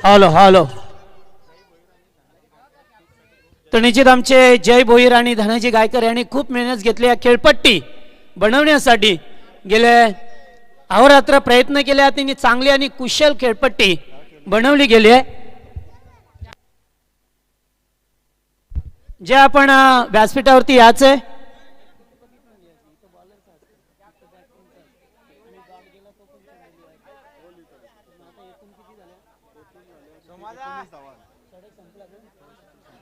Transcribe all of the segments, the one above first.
Hello hello. तर निश्चित आमचे जय भोईर आणि धनाजी गायकर यांनी खूप मेहनत घेतली या खेळपट्टी बनवण्यासाठी. गेले अहोरात्र प्रयत्न केले, त्यांनी चांगली आणि कुशल खेळपट्टी बनवली गेली आहे. जे आपण व्यासपीठावरती यायचं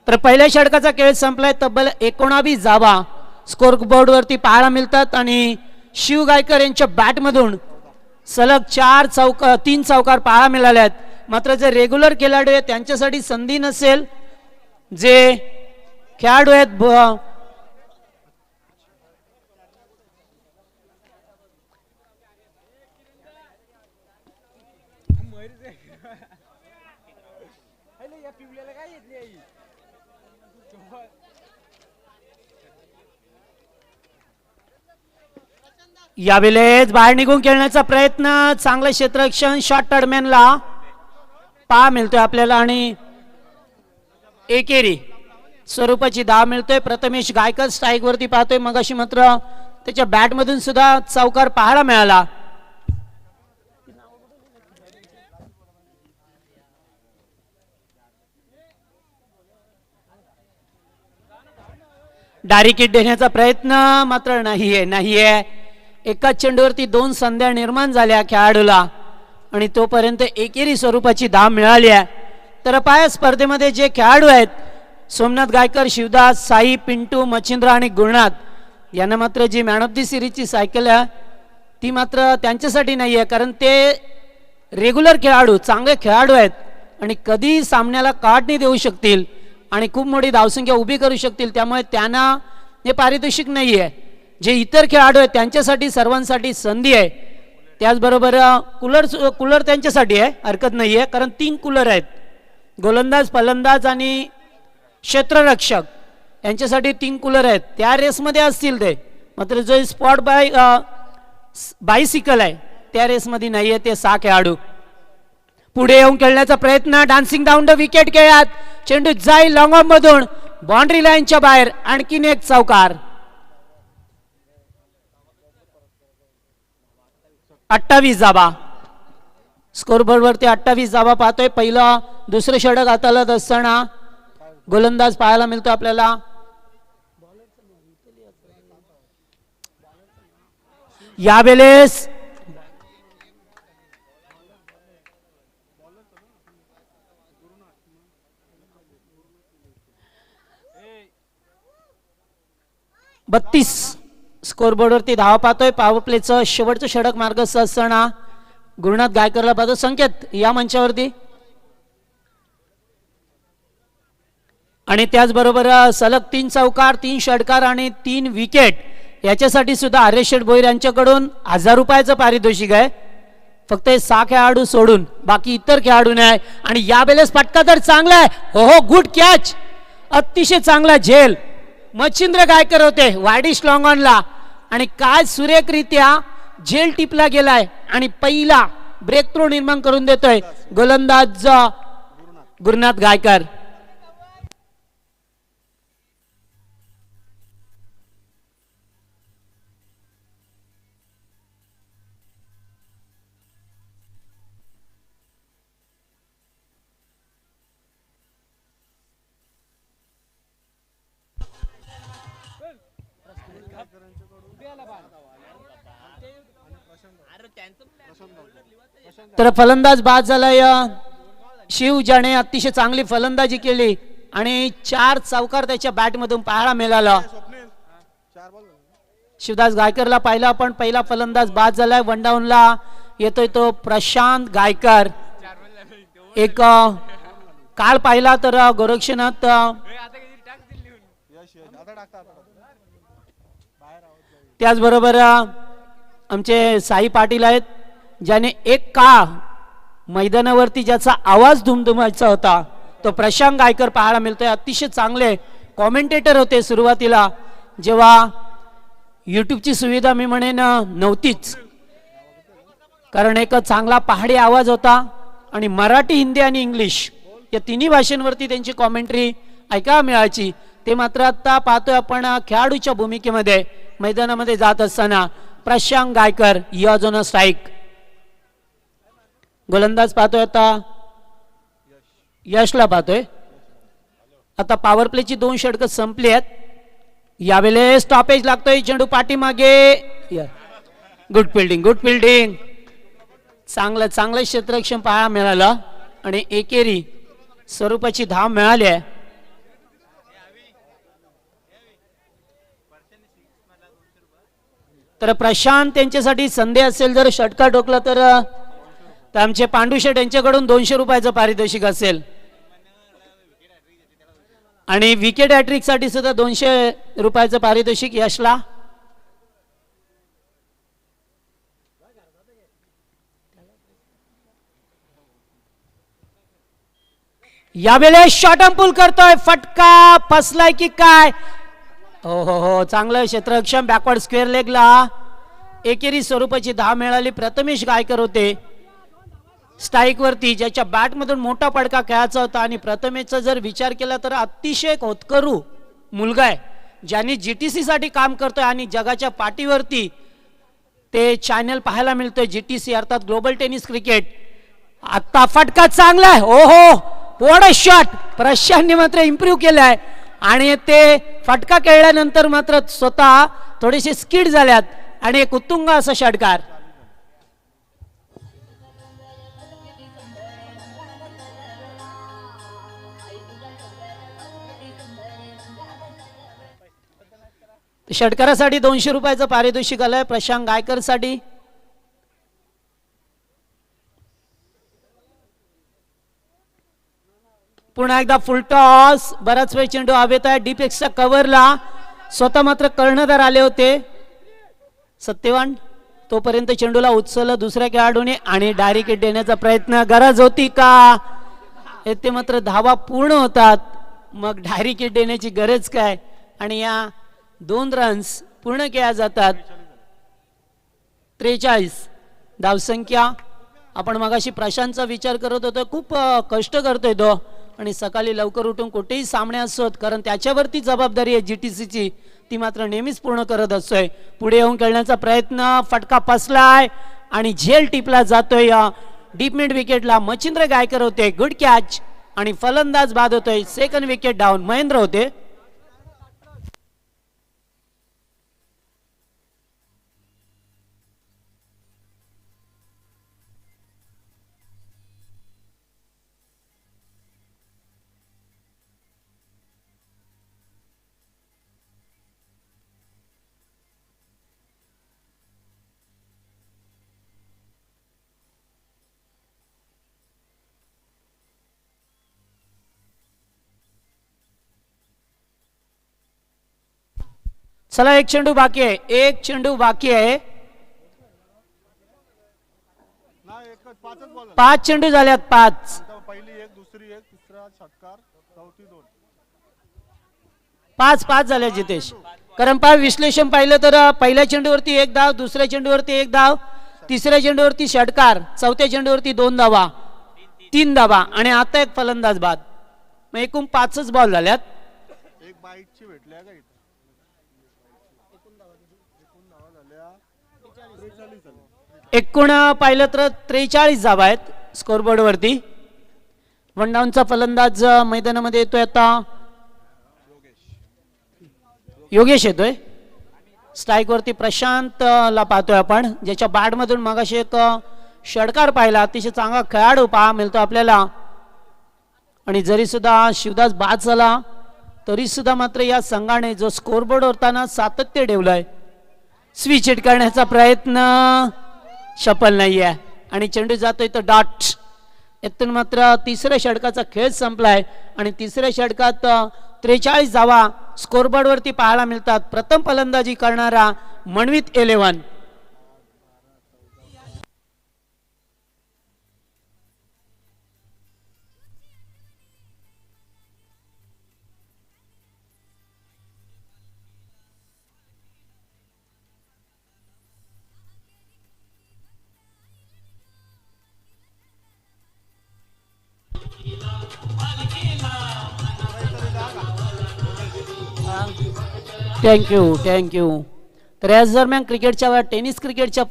तर पहिल्या षटकाचा खेळ संपलाय. तब्बल 19 धावा स्कोर बोर्ड वरती पाहायला मिळतात आणि शिव गायकर यांच्या बॅट मधून सलग 3 चौकार पाहायला मिळाले आहेत. मात्र जे रेग्युलर खेळाडू आहेत त्यांच्यासाठी संधी नसेल. जे खेळाडू आहेत यावेळेस बाहेर निघून खेळण्याचा प्रयत्न, चांगलं क्षेत्ररक्षण शॉट टर्मॅनला पा मिळतोय आपल्याला आणि एकेरी स्वरूपाची धाव मिळतोय. प्रथमेश गायकर स्ट्राईक वरती पाहतोय. मगाशी मात्र त्याच्या बॅट मधून सुद्धा चौकार पाहायला मिळाला. डायरेक्ट हिट देण्याचा प्रयत्न मात्र नाहीये. एकाच चेंडूवरती 2 संध्या निर्माण झाल्या खेळाडूला आणि तोपर्यंत एकेरी स्वरूपाची धाव मिळाली आहे. तर पाया स्पर्धेमध्ये जे खेळाडू आहेत सोमनाथ गायकर, शिवदास, साई, पिंटू, मच्छिंद्र आणि गुरुनाथ यांना मात्र जी मॅन ऑफ दी सिरीजची सायकल आहे ती मात्र त्यांच्यासाठी नाही आहे. कारण ते रेग्युलर खेळाडू, चांगले खेळाडू आहेत आणि कधी सामन्याला काट नाही देऊ शकतील आणि खूप मोठी धावसंख्या उभी करू शकतील. त्यामुळे त्यांना हे पारितोषिक नाही आहे. जे इतर खेळाडू आहेत त्यांच्यासाठी सर्वांसाठी संधी आहे. त्याचबरोबर कूलर त्यांच्यासाठी आहे, हरकत नाही आहे. कारण 3 कूलर आहेत, गोलंदाज, फलंदाज आणि क्षेत्ररक्षक यांच्यासाठी 3 कूलर आहेत. त्या रेसमध्ये असतील ते. मात्र जो स्पॉट बायसिकल आहे त्या रेसमध्ये नाही आहे ते 6 खेळाडू. पुढे येऊन खेळण्याचा प्रयत्न, डान्सिंग डाऊन द विकेट खेळात चेंडू जाईल लॉंग ऑफ मधून बाउंड्री लाईनच्या बाहेर. आणखीन एक चौकार. 28 धावा स्कोरबोर्ड वरती 28 धावा पाहतोय. पहिला दुसरं षटक हाताळत असताना गोलंदाज पाहायला मिळतो आपल्याला. यावेळेस स्कोरबोर्ड वरती धावा पाहतोय. पॉवर प्लेचं शेवटचं षटक मार्गस्थ असताना गुरुनाथ गायकरला पाहतो. संकेत या मंचावरती. आणि त्याचबरोबर सलग 3 चौकार, 3 षटकार आणि 3 विकेट याच्यासाठी सुद्धा आर्य शेठ भोईर यांच्याकडून 1000 रुपयाचं पारितोषिक आहे. फक्त 6 खेळाडू सोडून बाकी इतर खेळाडू नाही. आणि यावेळेस फटका तर चांगला आहे. हो गुड कॅच, अतिशय चांगला झेल. मच्छिंद्र गायकर होते वायडिश लॉंग ऑनला आणि काय सुरेखरित्या झेल टिपला गेलाय आणि पहिला ब्रेक थ्रो निर्माण करून देतोय गोलंदाज गुरुनाथ गायकर. तर फलंदाज बाद झालाय शिव, ज्याने अतिशय चांगली फलंदाजी केली आणि 4 चौकार त्याच्या बॅट मधून पाहायला मिळाला. शिवदास गायकरला पाहिला आपण, पहिला फलंदाज बाद झालाय. वन डाऊनला येतोय तो प्रशांत गायकर. एक काल पाहिला तर गोरक्षनाथ त्याचबरोबर आमचे साई पाटील आहेत, ज्याने एक काळ मैदानावरती ज्याचा आवाज धुमधुमायचा होता तो प्रशांत गायकर पाहायला मिळतोय. अतिशय चांगले कॉमेंटेटर होते सुरुवातीला, जेव्हा यूट्यूबची सुविधा मी म्हणेन नव्हतीच. कारण एक चांगला पहाडी आवाज होता आणि मराठी, हिंदी आणि इंग्लिश या तिन्ही भाषांवरती त्यांची कॉमेंट्री ऐकायला मिळायची. ते मात्र आता पाहतोय आपण खेळाडूच्या भूमिकेमध्ये मैदानामध्ये जात असताना प्रशांत गायकर यॉज ऑन अ स्ट्राईक. गोलंदाज पाहतोय आता यशला पाहतोय. आता पॉवर प्लेची 2 षटकं संपली आहेत. यावेळेस स्टॉपेज लागतोय. चेंडू पाठीमागे. Good fielding, good fielding. चांगलं क्षेत्ररक्षण पाहायला मिळालं आणि एकेरी स्वरूपाची धाव मिळाली आहे. तर प्रशांत त्यांच्यासाठी संधी असेल, जर षटका ठोकला तर आमचे पांडुशेठ यांच्याकडून 200 रुपयाचं पारितोषिक असेल आणि विकेट हॅट्रिक साठी सुद्धा 200 रुपयाचं पारितोषिक यशला. यावेळेस शॉर्ट अँड पुल करतोय. फटका फसलाय की काय? हो हो हो, चांगलं क्षेत्ररक्षण बॅकवर्ड स्क्वेअर लेगला. एकेरी स्वरूपाची धाव मिळाली. प्रथमेश गायकर होते स्ट्राईक वरती, ज्याच्या बॅट मधून मोठा पडका खेळायचा होता. आणि प्रथमेशचा जर विचार केला तर अतिशय होतकरू मुलगा आहे, ज्यांनी जीटीसी साठी काम करतोय आणि जगाच्या पाठीवरती ते चॅनल पाहायला मिळतोय, जीटीसी अर्थात ग्लोबल टेनिस क्रिकेट. आता फटका चांगला आहे. ओ हो, व्हॉट अ शॉट. प्रशांतने मात्र इम्प्रूव्ह केलाय आणि ते फटका खेळल्यानंतर मात्र स्वतः थोडेसे स्किड झाल्यात आणि एक उत्तुंग असा षटकार. षटकारासाठी 200 रुपयाचं पारितोषिक आलंय प्रशांत गायकर साठी. पुन्हा एकदा फुल टॉस. बराच वेळ चेंडू हवेत आहे. डीपेक्सच्या कव्हरला स्वतः मात्र कर्णधार आले होते सत्यवान. तोपर्यंत चेंडूला उचललं दुसऱ्या खेळाडूने आणि डायरेक्ट हिट देण्याचा प्रयत्न. गरज होती का? येथे मात्र धावा पूर्ण होतात, मग डायरेक्ट हिट देण्याची गरज काय? आणि या 2 रन्स पूर्ण केल्या जातात. 43 धावसंख्या. आपण मगाशी प्रशांतचा विचार करत होतो. खूप कष्ट करतोय तो आणि सकाळी लवकर उठून कुठेही सामने असोत, कारण त्याच्यावरती जबाबदारी आहे जीटीसीची, ती मात्र नेहमीच पूर्ण करत असतोय. पुढे येऊन खेळण्याचा प्रयत्न. फटका फसलाय आणि झेल टिपला जातोय डीप मिड विकेटला. मच्छिंद्र गायकर होते. गुड कॅच आणि फलंदाज बाद होतोय. Second wicket down. महेंद्र होते. चला, एक चेंडू बाकी आहे. एक चेंडू बाकी आहे. 5 चेंडू झाल्यात. 5 पहिली एक, दुसरी एक, तिसरा षटकार, चौथी 2. 5 झाल्या जितेश. कारण विश्लेषण पाहिलं तर पहिल्या चेंडूवरती 1 धाव, दुसऱ्या चेंडूवरती 1 धाव, तिसऱ्या चेंडूवरती षटकार, चौथ्या चेंडूवरती 2 धावा, 3 धावा आणि आता एक फलंदाज बाद. मग एकूण 5च बॉल झाल्यात. एक बाईटची भेटल्या का? एकूण पाहिलं तर 43 धावा आहेत स्कोरबोर्ड वरती. 1 डाऊनचा फलंदाज मैदानामध्ये येतोय आता. योगेश येतोय. स्ट्राईक वरती प्रशांत ला पाहतोय आपण, ज्याच्या बॅट मधून मगाशी एक षटकार पाहिला. अतिशय चांगला खेळाडू पहा मिळतो आपल्याला. आणि जरी सुद्धा शिवदास बाद झाला तरी सुद्धा मात्र या संघाने जो स्कोरबोर्ड होताना सातत्य ठेवलंय. स्विच हिट करण्याचा प्रयत्न सफल नाहीये आणि चेंडू जातोय तर डॉट. यातून मात्र तिसऱ्या षटकाचा खेळ संपलाय आणि तिसऱ्या षटकात 43 धावा स्कोरबोर्ड वरती पाहायला मिळतात. प्रथम फलंदाजी करणारा मनवित 11. थँक्यू. तर याच दरम्यान टेनिस क्रिकेटच्या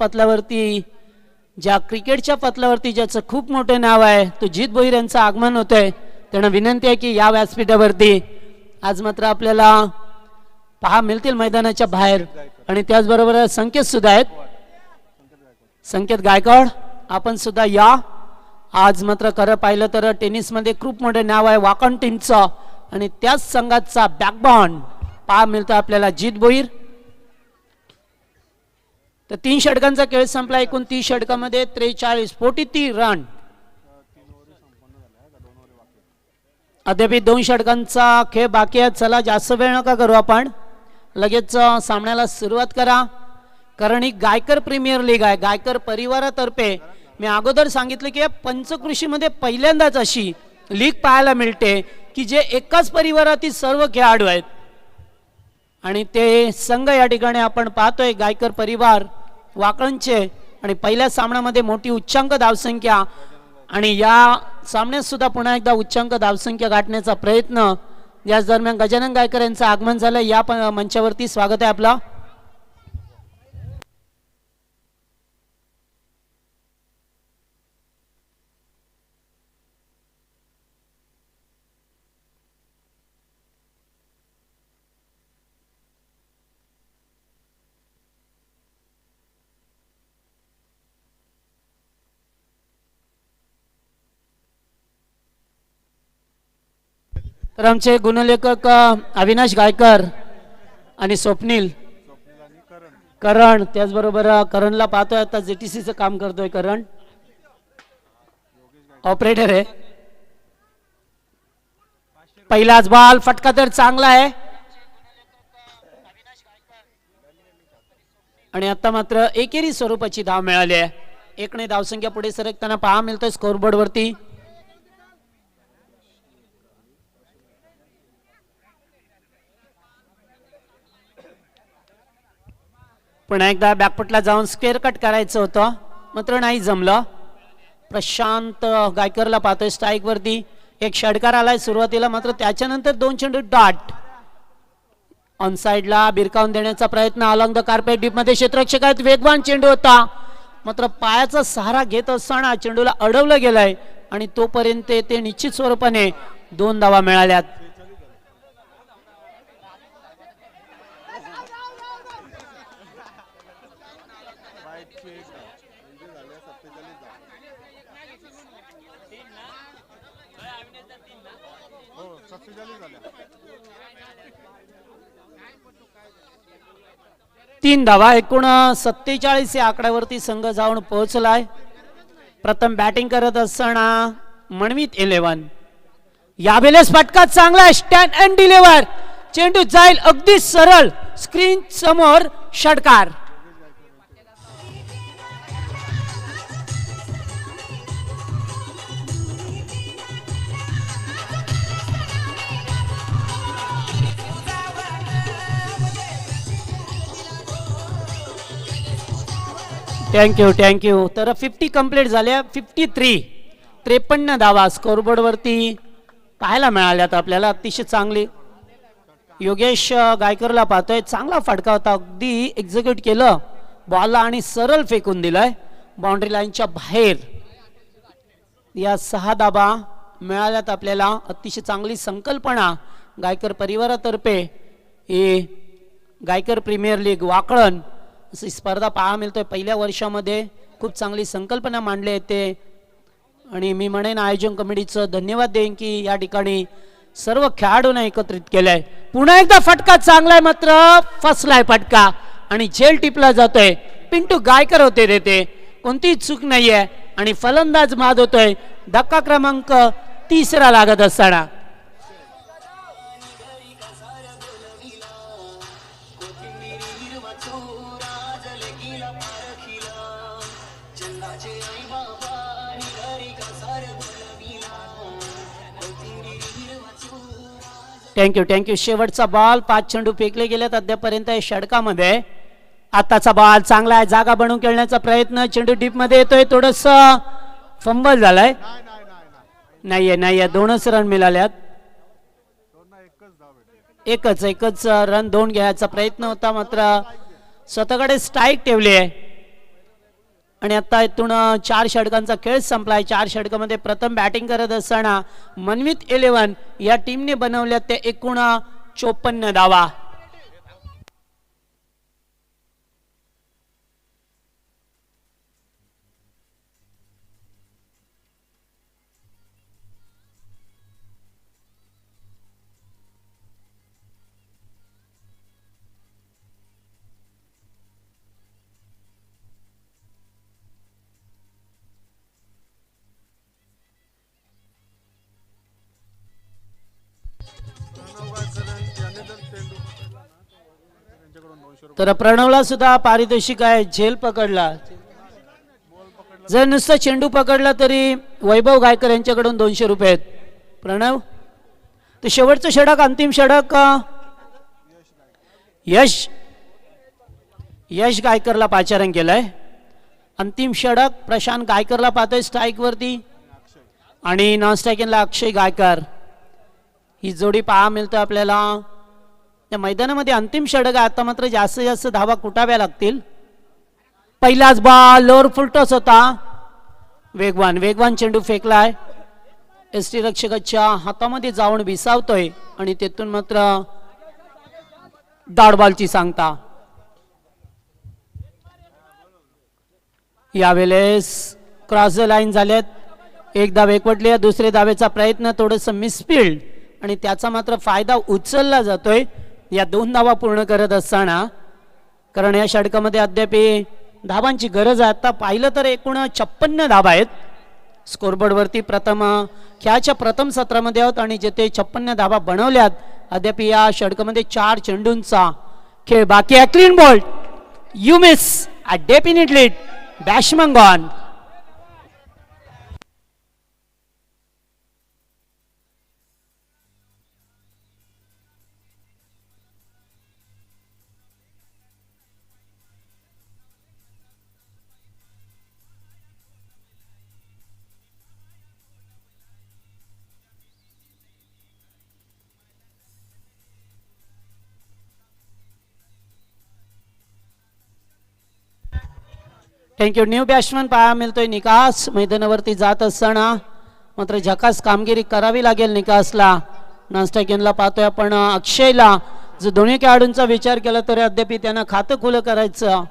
पतलावरती ज्याचं खूप मोठं नाव आहे तो जित भोईर यांचं आगमन होतंय. त्यांना विनंती आहे की या व्यासपीठावरती आज मात्र आपल्याला पहा मिळतील मैदानाच्या बाहेर. आणि त्याचबरोबर संकेत सुद्धा आहेत. संकेत गायकवाड आपण सुद्धा या. आज मात्र खरं पाहिलं तर टेनिसमध्ये खूप मोठे नाव आहे वाकण टीमचं आणि त्याच संघाचा बॅकबॉन पहा मिळतं आपल्याला जित भोईर. तर 3 षटकांचा खेळ संपला. एकूण 30 षटकामध्ये 43 रन. अद्याप 2 षटकांचा खेळ बाकी आहे. चला जास्त वेळ नका करू आपण लगेच सामन्याला सुरुवात करा. कारण ही गायकर प्रीमियर लीग आहे. गायकर परिवारातर्फे मी अगोदर सांगितलं की पंचकृषीमध्ये पहिल्यांदाच अशी लीग पाहायला मिळते की जे एकाच परिवारातील सर्व खेळाडू आहेत आणि ते संघ या ठिकाणी आपण पाहतोय गायकर परिवार वाकळणचे. आणि पहिल्या सामन्यामध्ये मोठी उच्चांक धावसंख्या आणि या सामन्यात सुद्धा पुन्हा एकदा उच्चांक धावसंख्या गाठण्याचा प्रयत्न. याच दरम्यान गजानन गायकर यांचं आगमन झालं. या मंचावरती स्वागत आहे आपला. तर आमचे गुणलेखक अविनाश गायकर आणि स्वप्नील करण त्याचबरोबर करणला पाहतोय आता जेटीसीचं काम करतोय करण ऑपरेटर आहे. पहिलाच बॉल फटका तर चांगला आहे आणि आता मात्र एकेरी स्वरूपाची धाव मिळाली आहे. 1 धावसंख्या पुढे सरकताना पहा मिळतोय स्कोरबोर्ड वरती. पुन्हा एकदा बॅकफुटला जाऊन स्क्वेअर कट करायचं होतं मात्र नाही जमलं. प्रशांत गायकरला पाहतोय स्ट्राईक वरती. एक षटकार आलाय सुरुवातीला मात्र त्याच्यानंतर 2 चेंडू डॉट ऑन साइडला बिरकावून देण्याचा प्रयत्न. अलॉंग द कार्पेट डीप मध्ये क्षेत्ररक्षक आहेत. वेगवान चेंडू होता मात्र पायाचा सहारा घेत असताना चेंडूला अडवलं गेलंय आणि तोपर्यंत ते निश्चित स्वरूपाने 2 धावा मिळाल्यात. तीन धावा. एकूण 47 या आकड्यावरती संघ जाऊन पोहोचलाय. प्रथम बॅटिंग करत असताना मनमित 11. यावेळेस फटका चांगला स्टँड अँड डिलिव्हर. चेंडू जाईल अगदी सरळ स्क्रीन समोर षटकार. थँक्यू. तर 50 कंप्लीट झाल्या. 53 धावा स्कोरबोर्ड वरती पाहायला मिळाल्यात आपल्याला. अतिशय चांगली. योगेश गायकरला पाहतोय चांगला फटका होता. अगदी एक्झिक्यूट केलं बॉलला आणि सरळ फेकून दिलाय बाउंड्री लाईनच्या बाहेर. या 6 धावा मिळाल्यात आपल्याला. अतिशय चांगली संकल्पना गायकर परिवारातर्फे हे गायकर प्रीमियर लीग वाकळण अशी स्पर्धा पाहायला मिळतोय. पहिल्या वर्षामध्ये खूप चांगली संकल्पना मांडली येते आणि मी म्हणेन आयोजन कमिटीचं धन्यवाद देईन की या ठिकाणी सर्व खेळाडूंना एकत्रित केलंय. पुन्हा एकदा फटका चांगलाय मात्र फसलाय फटका आणि झेल टिपला जातोय. पिंटू गायकर होते देते कोणतीही चूक नाहीये आणि फलंदाज बाद होतोय. धक्का क्रमांक 3 लागत असताना. थँक्यू. शेवटचा बॉल 5 चेंडू फेकले गेलेत अद्यापर्यंत या षटकामध्ये. आताचा बॉल चांगला आहे. जागा बनवून खेळण्याचा प्रयत्न. चेंडू डीप मध्ये येतोय. थोडस फंबल झालाय. नाहीये 2च रन मिळाल्यात. एकच रन 2 घ्यायचा प्रयत्न होता, मात्र स्वतःकडे स्ट्राईक ठेवली आहे. आणि आता इथून 4 षटकांचा खेळ संपलाय. 4 षटकामध्ये प्रथम बॅटिंग करत असताना मनवित 11 या टीमने बनवल्या ते एकूण 54 धावा. तर प्रणवला सुद्धा पारितोषिक आहे. झेल पकडला, जर नुसतं चेंडू पकडला तरी वैभव गायकर यांच्याकडून 200 रुपये आहेत. प्रणव, तर शेवटचं षटक, अंतिम षटक यश गायकरला पाचारण केलंय. अंतिम षटक प्रशांत गायकरला पाहतोय स्ट्राईक वरती आणि नॉन स्ट्राईकिंगला अक्षय गायकर. ही जोडी पहा मिळतोय आपल्याला या मैदानामध्ये. अंतिम षटक आहे आता, मात्र जास्तीत जास्त धावा कुटाव्या लागतील. पहिलाच बॉल लोअर फुलटॉस होता. वेगवान चेंडू फेकलाय, एसटी रक्षकाच्या हातामध्ये जाऊन विसावतोय आणि तेथून मात्र डॉट बॉलची सांगता. यावेळेस क्रॉस द लाईन झालेत. एक धाव एकवटली. दुसरे धावेचा प्रयत्न, थोडंसं मिसफिल्ड आणि त्याचा मात्र फायदा उचलला जातोय या 2 धावा पूर्ण करत असताना, कारण या षटकामध्ये अद्याप धावांची गरज आहे. आता पाहिलं तर एकूण 56 धावा आहेत स्कोरबोर्डवरती. खेळाच्या प्रथम सत्रामध्ये आहोत आणि जेथे 56 धावा बनवल्यात, अद्याप या षटकामध्ये 4 चेंडूंचा खेळ बाकी आहे. Clean ball, you miss, definitely batsman gone. Thank you. New batsman पाहायला मिळतोय निकास. मैदानावरती जात असताना मात्र झकास कामगिरी करावी लागेल निकासला. नॉन स्ट्रायकिंगला पाहतोय आपण अक्षयला. जर दोन्ही खेळाडूंचा विचार केला तरी अद्याप त्यांना खातं खुलं करायचं.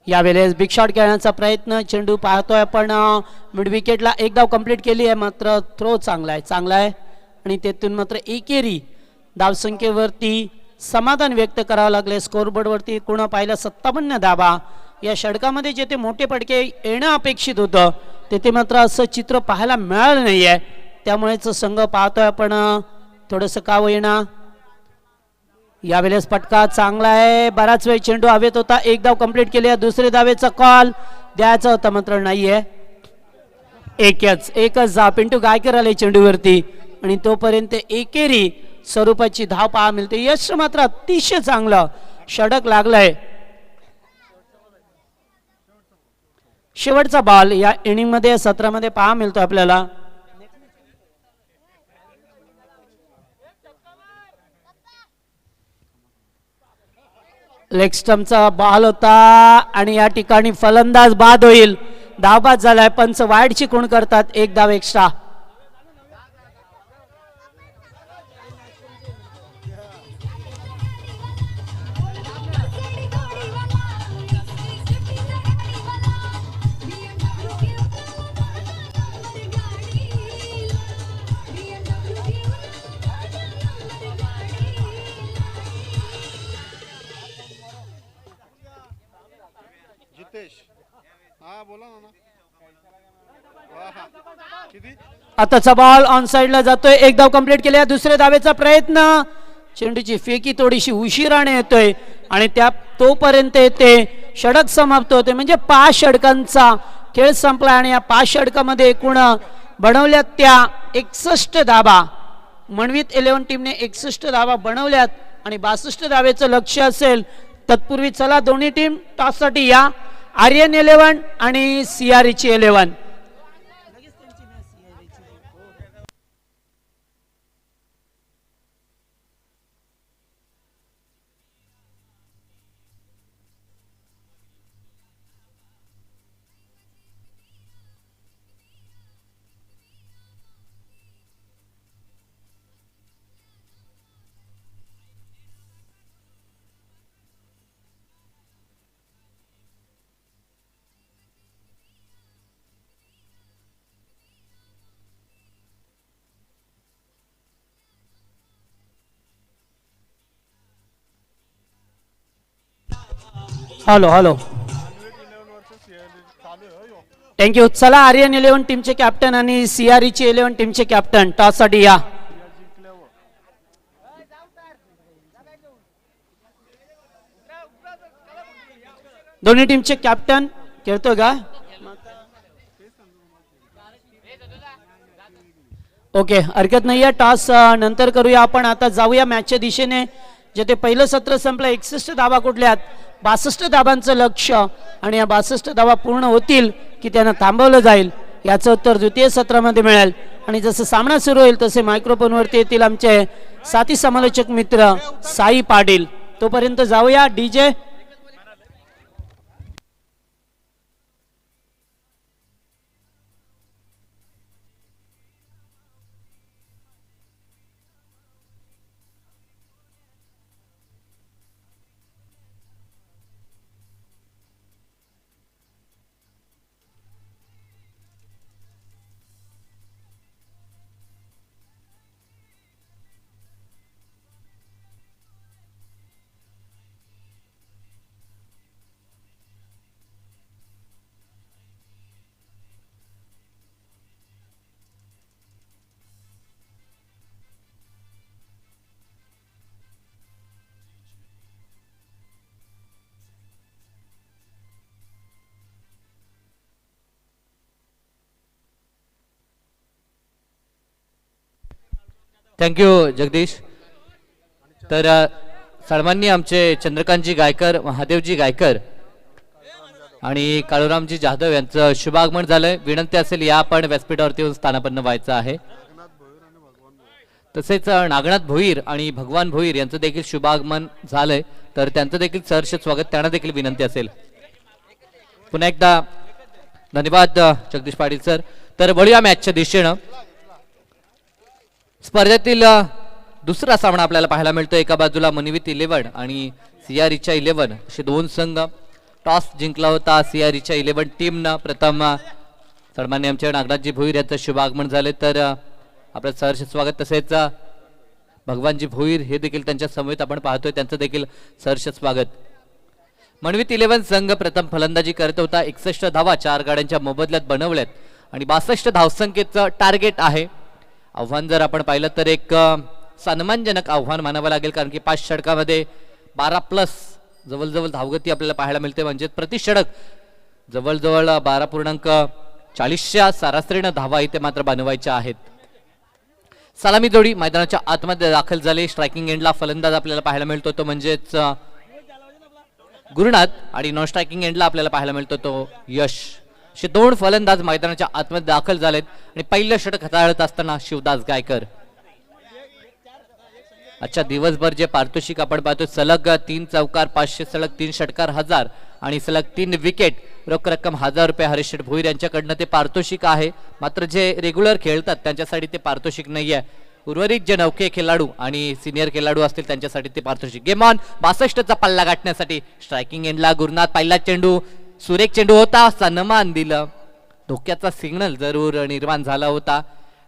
यावेळेस बिग शॉट खेळण्याचा प्रयत्न. चेंडू पाहतोय आपण मिड विकेटला. एक धाव कंप्लीट केली आहे, मात्र थ्रो चांगला आहे आणि तेथून मात्र एकेरी धावसंख्येवरती समाधान व्यक्त करावं लागले. स्कोरबोर्डवरती कोणा पाहिलं 57 धावा. या षटकामध्ये जेथे मोठे फटके येणं अपेक्षित होतं तेथे मात्र असं चित्र पाहायला मिळालं नाहीये. त्यामुळेच संघ पाहतोय आपण थोडंसं का होईना. यावेळेस फटका चांगला आहे. बराच वेळ चेंडू हवेत होता. एक धाव कंप्लीट केली आहे. दुसरे धावेचा कॉल द्यायचा होता, मात्र नाहीये. एकच धाव पिंटू गायकर आले चेंडूवरती आणि तोपर्यंत एकेरी स्वरूपाची धाव पाहा मिळते. यश मात्र अतिशय चांगलं षटक लागलंय. शेवटचा बॉल या इनिंग मध्ये सत्रामध्ये पाहा मिळतो आपल्याला. लेग स्टंपचा बॉल होता आणि या ठिकाणी फलंदाज बाद होईल. धावबाद झालाय. पंच वाईडची खूण करतात. एक धाव एक्स्ट्रा. आताचा बॉल ऑन साइडला जातोय. एक धाव कंप्लीट केल्या. दुसऱ्या धावेचा प्रयत्न. चेंडूची फेकी थोडीशी उशिराने येतोय आणि त्या तोपर्यंत येते षटक समाप्त होते. म्हणजे 5 षटकांचा खेळ संपला आणि या 5 षटकामध्ये एकूण बनवल्यात त्या 61 धावा. मनवित 11 टीमने 61 धावा बनवल्यात आणि 62 धावेचं लक्ष असेल. तत्पूर्वी चला दोन्ही टीम टॉससाठी या. आर्यन 11 आणि CRH 11. हॅलो हॅलो अन्वेट 11 वर्सेस CR चालू आहे हो. थँक्यू. चला आर्यन 11 टीमचे कॅप्टन आणि सीआरईची 11 टीमचे कॅप्टन टॉससाठी या. CR जिंकल्यावर दोन्ही टीमचे कॅप्टन खेळतोय का? ओके, हरकत नाही आहे. टॉस नंतर करूया आपण. आता जाऊया मॅचच्या दिशेने. जेथे पहिलं सत्र संपलं 61 धाबा कुठल्यात 62 धाबांचं लक्ष आणि या 62 धाबा पूर्ण होतील की त्यांना थांबवलं जाईल याचं उत्तर द्वितीय सत्रामध्ये मिळेल. आणि जसं सामना सुरू होईल तसे मायक्रोफोनवरती येतील आमचे साथी समालोचक मित्र साई पाटील. तोपर्यंत जाऊया डीजे. थँक्यू जगदीश. तर सन्माननीय आमचे चंद्रकांतजी गायकर, महादेवजी गायकर आणि काळूरामजी जाधव यांचं शुभागमन झालंय. विनंती असेल या आपण व्यासपीठावरती येऊन स्थानापन्न व्हायचं आहे. तसेच नागनाथ भोईर आणि भगवान भोईर यांचं देखील शुभागमन झालंय, तर त्यांचं देखील सहर्ष स्वागत. त्यांना देखील विनंती असेल. पुन्हा एकदा धन्यवाद जगदीश पाटील सर. तर वळूया मॅचच्या दिशेनं. स्पर्धेतील दुसरा सामना आपल्याला पाहायला मिळतो. एका बाजूला मनवित 11 आणि सीआरईच्या 11 असे दोन संघ. टॉस जिंकला होता सीआरईच्या 11 टीमनं. प्रथम सन्माननीय आमच्या नागनाथजी भोईर यांचं शुभ आगमन झाले, तर आपलं सहर्ष स्वागत. तसेच भगवानजी भोईर हे देखील त्यांच्या समवेत आपण पाहतोय, त्यांचं देखील सहर्ष स्वागत. मनवित 11 संघ प्रथम फलंदाजी करत होता. 61 धावा 4 गाड्यांच्या मोबदल्यात बनवल्यात आणि 62 धावसंख्येचं टार्गेट आहे. आव्हान जर आपण पाहिलं तर एक सन्मानजनक आव्हान मानावं लागेल, कारण की 5 षटकामध्ये 12+ जवळजवळ धावगती आपल्याला पाहायला मिळते. म्हणजे प्रति षटक जवळजवळ 12.40च्या सरासरीनं धावा इथे मात्र बनवायच्या आहेत. सलामी जोडी मैदानाच्या आतमध्ये दाखल झाली. स्ट्रायकिंग एंडला फलंदाज आपल्याला पाहायला मिळतो तो म्हणजेच गुरुनाथ आणि नॉन स्ट्रायकिंग एंडला आपल्याला पाहायला मिळतो तो यश. असे दोन फलंदाज मैदानाच्या आतमध्ये दाखल झालेत आणि पहिलं षटक हाताळत असताना शिवदास गायकर. अच्छा, दिवसभर जे पारितोषिक आपण पाहतो सलग 3 चौकार 500, सलग 3 षटकार 1000 आणि सलग 3 विकेट, रोख रक्कम 1000 रुपये हरीश भोईर यांच्याकडनं ते पारितोषिक आहे. मात्र जे रेग्युलर खेळतात त्यांच्यासाठी ते पारितोषिक नाही आहे. उर्वरित जे नौके खेळाडू आणि सिनियर खेळाडू असतील त्यांच्यासाठी ते पारितोषिक. Game on. 62चा पल्ला गाठण्यासाठी स्ट्रायकिंग एंडला गुरुनाथ. पहिला चेंडू सुरेख चेंडू होता, सन्मान दिलं. धोक्याचा सिग्नल जरूर निर्माण झाला होता.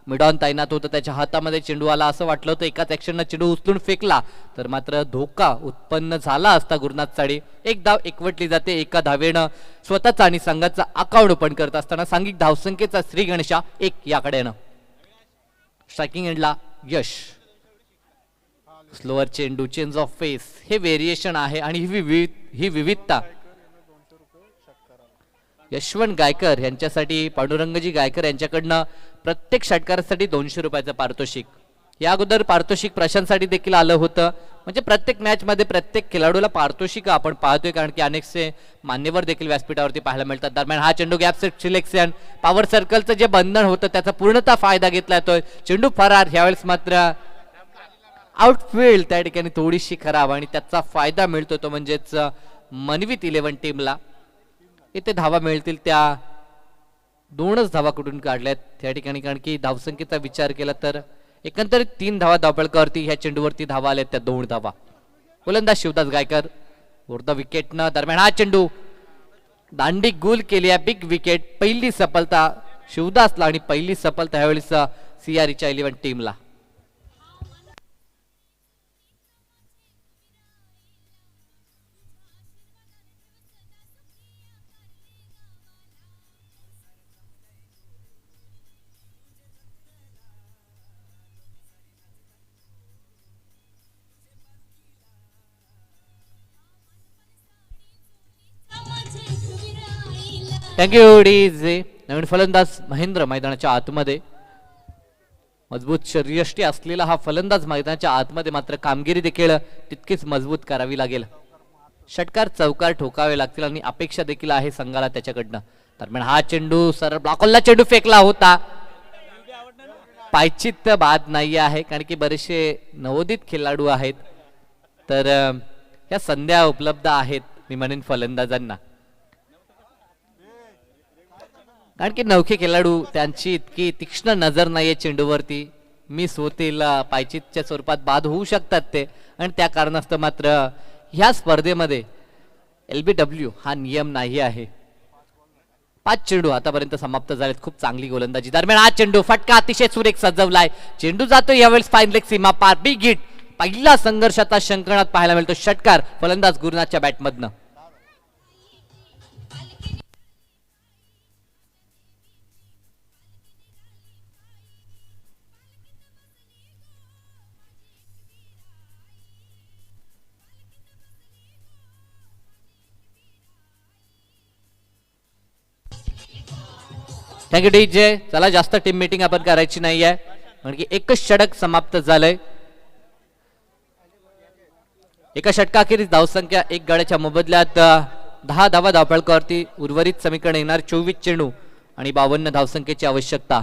मिडॉन तैनात होतं, त्याच्या हातामध्ये चेंडू आला. असं वाटलं होतं एकाच ऍक्शननं चेंडू उचलून फेकला तर मात्र धोका उत्पन्न झाला असता गुरुनाथ साडी. एक धाव एकवटली जाते. एका धावेनं स्वतःचा आणि संघाचा अकाउंट ओपन करत असताना सांघिक धावसंख्येचा श्री गणेशा 1 याकडेनं. स्ट्रायकिंग एंडला यश. स्लोअर चेंडू, चेंज ऑफ फेस, हे व्हेरिएशन आहे आणि ही विविधता यशवंत गायकर यांच्यासाठी, पांडुरंगजी गायकर यांच्याकडनं प्रत्येक षटकारासाठी 200 रुपयाचं पारितोषिक. या अगोदर पारितोषिक प्रशांतसाठी देखील आलं होतं. म्हणजे प्रत्येक मॅच मध्ये प्रत्येक खेळाडूला पारितोषिक आपण पाहतोय, कारण की अनेकसे मान्यवर देखील व्यासपीठावरती पाहायला मिळतात. दरम्यान हा चेंडू गॅप सिलेक्शन, पॉवर सर्कलचं जे बंधन होतं त्याचा पूर्णतः फायदा घेतला येतोय. चेंडू फरार. ह्यावेळेस मात्र आउटफील्ड त्या ठिकाणी थोडीशी खराब आणि त्याचा फायदा मिळतो तो म्हणजेच मनवित 11 टीमला. इथे धावा मिळतील त्या 2च धावा कुठून काढल्यात त्या ठिकाणी, कारण की धावसंख्येचा विचार केला तर एकंदरीत 3 धावा धावपळकावरती ह्या चेंडूवरती धावा आल्यात त्या 2 धावा. गोलंदाज शिवदास गायकर उर्धा विकेटनं. दरम्यान हा चेंडू दांडी गोल केली आहे. Big wicket. पहिली सफलता शिवदासला आणि पहिली सफलता ह्यावेळेस सीआरईच्या 11 टीमला. Thank you DJ. नवीन फलंदाज महेंद्र मैदानाच्या आतमध्ये. मजबूत शरीरयष्टी असलेला हा फलंदाज मैदानाच्या आतमध्ये मात्र कामगिरी देखील तितकीच मजबूत करावी लागेल. षटकार चौकार ठोकावे लागतील आणि अपेक्षा देखील आहे संघाला त्याच्याकडनं. दरम्यान हा चेंडू सरळ ब्लॉकला चेंडू फेकला होता. पायचित्त बाद नाही आहे कारण की बरेचसे नवोदित खेळाडू आहेत, तर या संध्या उपलब्ध आहेत मी म्हणेन फलंदाजांना. कारण की नवखे खेळाडू त्यांची इतकी तीक्ष्ण नजर नाहीये चेंडूवरती. मिस होतील, पायचितच्या स्वरूपात बाद होऊ शकतात ते, आणि त्या कारणास्तव मात्र ह्या स्पर्धेमध्ये LBW हा नियम नाही आहे. 5 चेंडू आतापर्यंत समाप्त झालेत. खूप चांगली गोलंदाजी. दरम्यान हा चेंडू फटका अतिशय सुरेख सजवलाय. चेंडू जातो यावेळेस फाईन लेग सीमा पार. Big hit. पहिला संघर्षाचा शंकनात पाहायला मिळतो. षटकार फलंदाज गुरुनाथच्या बॅटमधनं. Thank you DJ. चला जास्त टीम मीटिंग आपण करायची नाही आहे कारण की एकच षटक समाप्त झालंय. एका षटकाखेरीज धावसंख्या 1 गड्याच्या मोबदल्यात 10 धावा धावफलकावरती. उर्वरित समीकरण येणार 24 चेंडू आणि 52 धावसंख्येची आवश्यकता.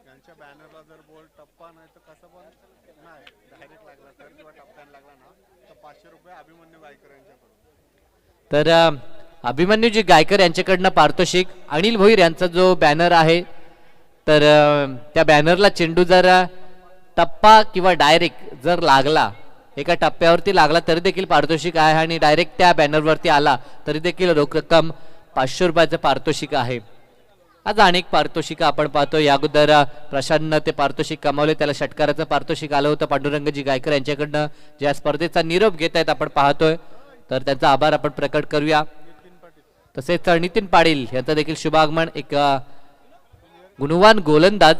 यांच्या बॅनरला जर बॉल टप्पा नाही तर कसं पण नाही डायरेक्ट लागला तर किंवा टप्प्याने लागला ना तर 500 रुपये अभिमन्यू गायकर यांच्याकडून. तर अभिमन्यूजी गायकर यांच्याकडनं पारितोषिक. अनिल भोईर यांचा जो बॅनर आहे, तर त्या बॅनरला चेंडू जर टप्पा किंवा डायरेक्ट जर लागला, एका टप्प्यावरती लागला तरी देखील पारितोषिक आहे, आणि डायरेक्ट त्या बॅनरवरती आला तरी देखील रोख रक्कम 500 रुपयाचं पारितोषिक आहे. आज अनेक पारितोषिक आपण पाहतो. या अगोदर प्रशांतनं ते पारितोषिक कमावले. त्याला षटकाराचं पारितोषिक आलं होतं. पांडुरंगजी गायकर यांच्याकडनं ज्या स्पर्धेचा निरोप घेत आहेत आपण पाहतोय, तर त्यांचा आभार आपण प्रकट करूया. तसेच नितीन पाटील यांचं देखील शुभागमन. एक गुणवान गोलंदाज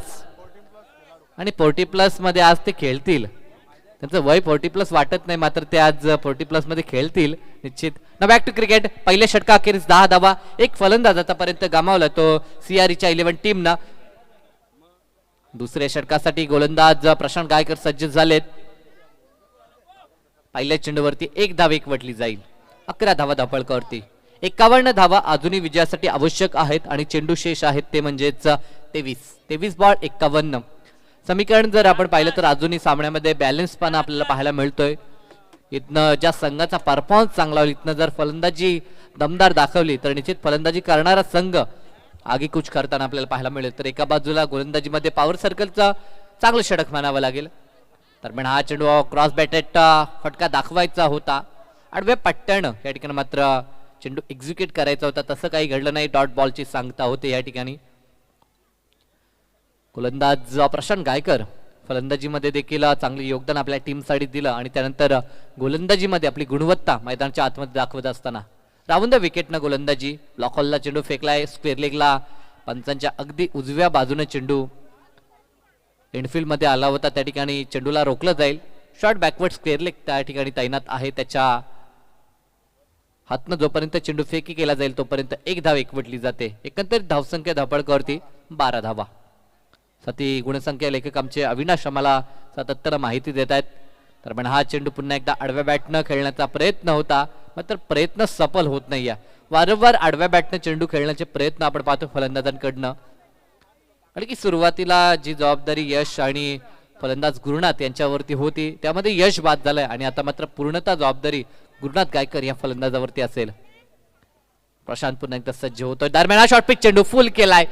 आणि 40+ मध्ये आज ते खेळतील. त्यांचं वय 40+ वाटत नाही, मात्र ते आज 40+ मध्ये खेळतील निश्चित. ना बॅक टू क्रिकेट. पहिल्या षटकाखेरीस 10 धावा. एक फलंदाज आतापर्यंत गमावला, तो CREच्या 11 टीमनं. दुसऱ्या षटकासाठी गोलंदाज प्रशांत गायकर सज्ज झालेत. पहिल्या चेंडूवरती 1 धाव एकवटली जाईल. 11 धावा धावफलकावरती. 51 धावा अजूनही विजयासाठी आवश्यक आहेत आणि चेंडू शेष आहेत ते म्हणजेच 23 बॉल 51. समीकरण जर आपण पाहिलं तर अजूनही सामन्यामध्ये बॅलन्सपणा आपल्याला पाहायला मिळतोय. इथनं ज्या संघाचा परफॉर्मन्स चांगला होईल, इथनं जर फलंदाजी दमदार दाखवली तर निश्चित फलंदाजी करणारा संघ आगीकूच करताना आपल्याला पाहायला मिळेल. तर एका बाजूला गोलंदाजीमध्ये पॉवर सर्कलचा चांगलं षटक म्हणावं लागेल. दरम्यान हा चेंडू क्रॉस बॅटेट फटका दाखवायचा होता. आडव्या पट्ट्यानं या ठिकाणी मात्र चेंडू एक्झिक्यूट करायचा होता. तसं काही घडलं नाही. डॉट बॉलची सांगता होते या ठिकाणी. गोलंदाज प्रशांत गायकर फलंदाजीमध्ये देखील चांगले योगदान आपल्या टीमसाठी दिलं, आणि त्यानंतर गोलंदाजीमध्ये आपली गुणवत्ता मैदानाच्या आतमध्ये दाखवत असताना राऊंड द विकेटनं गोलंदाजी. ब्लॉक हॉलला चेंडू फेकलाय. स्क्वेअर लेगला पंचांच्या अगदी उजव्या बाजूने चेंडू एंडफील्ड मध्ये आला होता. त्या ठिकाणी चेंडूला रोखलं जाईल. शॉर्ट बॅकवर्ड स्क्वेअर लेग त्या ठिकाणी तैनात आहे. त्याच्या हातनं जोपर्यंत चेंडू फेकी केला जाईल तोपर्यंत 1 धाव एकवटली जाते. एकंदरीत धावसंख्या धावफलकावरती 12 धावा. साथी गुणसंख्या लेखक आमचे अविनाश आम्हाला सातत्यानं माहिती देत आहेत. दरम्यान हा चेंडू पुन्हा एकदा आडव्या बॅटनं खेळण्याचा प्रयत्न होता, मात्र प्रयत्न सफल होत नाही. वारंवार आडव्या बॅटनं चेंडू खेळण्याचे प्रयत्न आपण पाहतो फलंदाजांकडनं. आणि की सुरुवातीला जी जबाबदारी यश आणि फलंदाज गुरुनाथ यांच्यावरती होती त्यामध्ये यश बाद झालाय, आणि आता मात्र पूर्णतः जबाबदारी गुरुनाथ गायकर या फलंदाजावरती असेल. प्रशांत पुन्हा एकदा सज्ज होतोय. दरम्यान हा शॉर्ट पिच चेंडू फुल केलाय.